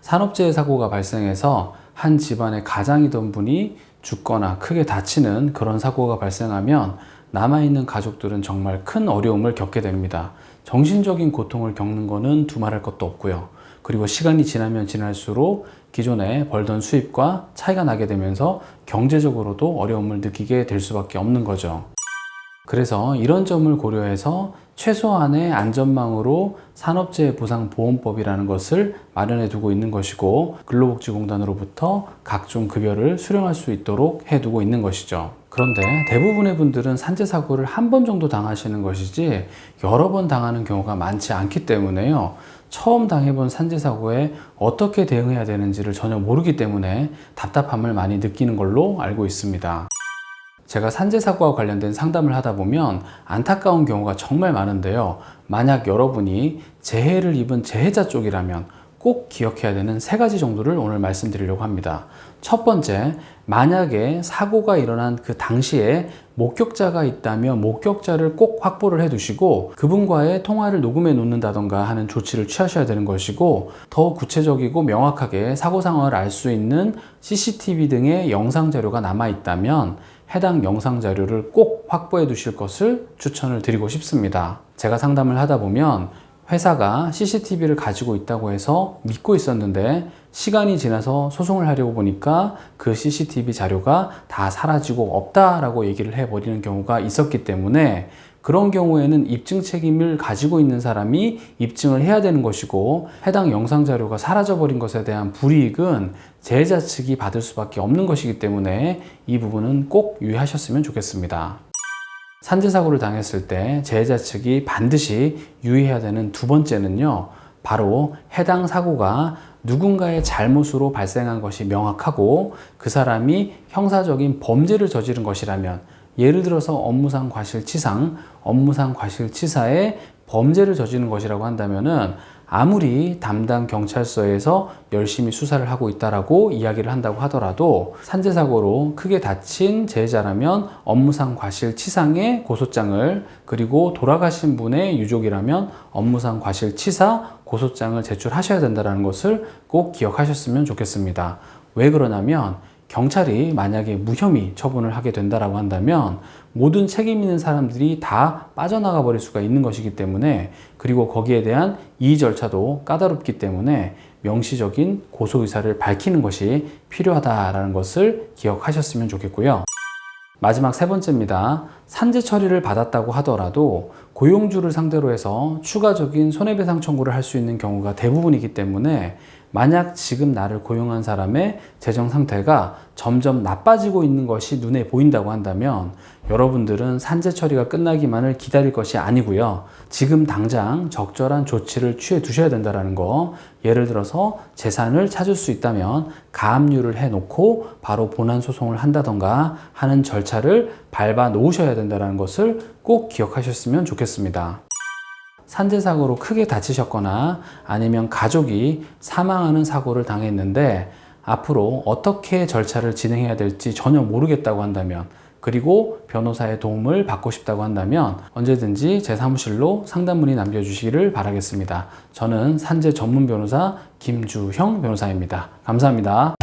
산업재해 사고가 발생해서 한 집안의 가장이던 분이 죽거나 크게 다치는 그런 사고가 발생하면 남아있는 가족들은 정말 큰 어려움을 겪게 됩니다. 정신적인 고통을 겪는 거는 두말할 것도 없고요. 그리고 시간이 지나면 지날수록 기존에 벌던 수입과 차이가 나게 되면서 경제적으로도 어려움을 느끼게 될 수밖에 없는 거죠. 그래서 이런 점을 고려해서 최소한의 안전망으로 산업재해보상보험법이라는 것을 마련해 두고 있는 것이고, 근로복지공단으로부터 각종 급여를 수령할 수 있도록 해두고 있는 것이죠. 그런데 대부분의 분들은 산재사고를 한 번 정도 당하시는 것이지 여러 번 당하는 경우가 많지 않기 때문에요, 처음 당해본 산재사고에 어떻게 대응해야 되는지를 전혀 모르기 때문에 답답함을 많이 느끼는 걸로 알고 있습니다. 제가 산재사고와 관련된 상담을 하다 보면 안타까운 경우가 정말 많은데요, 만약 여러분이 재해를 입은 재해자 쪽이라면 꼭 기억해야 되는 3가지 정도를 오늘 말씀드리려고 합니다. 첫 번째, 만약에 사고가 일어난 그 당시에 목격자가 있다면 목격자를 꼭 확보를 해 두시고 그분과의 통화를 녹음해 놓는다던가 하는 조치를 취하셔야 되는 것이고, 더 구체적이고 명확하게 사고 상황을 알 수 있는 CCTV 등의 영상 자료가 남아 있다면 해당 영상 자료를 꼭 확보해 두실 것을 추천을 드리고 싶습니다. 제가 상담을 하다 보면 회사가 CCTV를 가지고 있다고 해서 믿고 있었는데 시간이 지나서 소송을 하려고 보니까 그 CCTV 자료가 다 사라지고 없다라고 얘기를 해버리는 경우가 있었기 때문에, 그런 경우에는 입증 책임을 가지고 있는 사람이 입증을 해야 되는 것이고, 해당 영상 자료가 사라져버린 것에 대한 불이익은 재해자 측이 받을 수밖에 없는 것이기 때문에 이 부분은 꼭 유의하셨으면 좋겠습니다. 산재사고를 당했을 때 재해자 측이 반드시 유의해야 되는 2번째는요, 바로 해당 사고가 누군가의 잘못으로 발생한 것이 명확하고 그 사람이 형사적인 범죄를 저지른 것이라면, 예를 들어서 업무상 과실치상, 업무상 과실치사에 범죄를 저지른 것이라고 한다면은 아무리 담당 경찰서에서 열심히 수사를 하고 있다라고 이야기를 한다고 하더라도 산재사고로 크게 다친 재해자라면 업무상 과실치상의 고소장을, 그리고 돌아가신 분의 유족이라면 업무상 과실치사 고소장을 제출하셔야 된다는 것을 꼭 기억하셨으면 좋겠습니다. 왜 그러냐면, 경찰이 만약에 무혐의 처분을 하게 된다라고 한다면 모든 책임 있는 사람들이 다 빠져나가 버릴 수가 있는 것이기 때문에, 그리고 거기에 대한 이의 절차도 까다롭기 때문에 명시적인 고소 의사를 밝히는 것이 필요하다라는 것을 기억하셨으면 좋겠고요. 마지막 3번째입니다. 산재 처리를 받았다고 하더라도 고용주를 상대로 해서 추가적인 손해배상 청구를 할 수 있는 경우가 대부분이기 때문에, 만약 지금 나를 고용한 사람의 재정 상태가 점점 나빠지고 있는 것이 눈에 보인다고 한다면 여러분들은 산재 처리가 끝나기만을 기다릴 것이 아니고요, 지금 당장 적절한 조치를 취해 두셔야 된다는 거. 예를 들어서 재산을 찾을 수 있다면 가압류를 해놓고 바로 본안 소송을 한다던가 하는 절차를 밟아 놓으셔야 된다는 것을 꼭 기억하셨으면 좋겠습니다. 산재사고로 크게 다치셨거나 아니면 가족이 사망하는 사고를 당했는데 앞으로 어떻게 절차를 진행해야 될지 전혀 모르겠다고 한다면, 그리고 변호사의 도움을 받고 싶다고 한다면 언제든지 제 사무실로 상담 문의 남겨주시기를 바라겠습니다. 저는 산재 전문 변호사 김주형 변호사입니다. 감사합니다.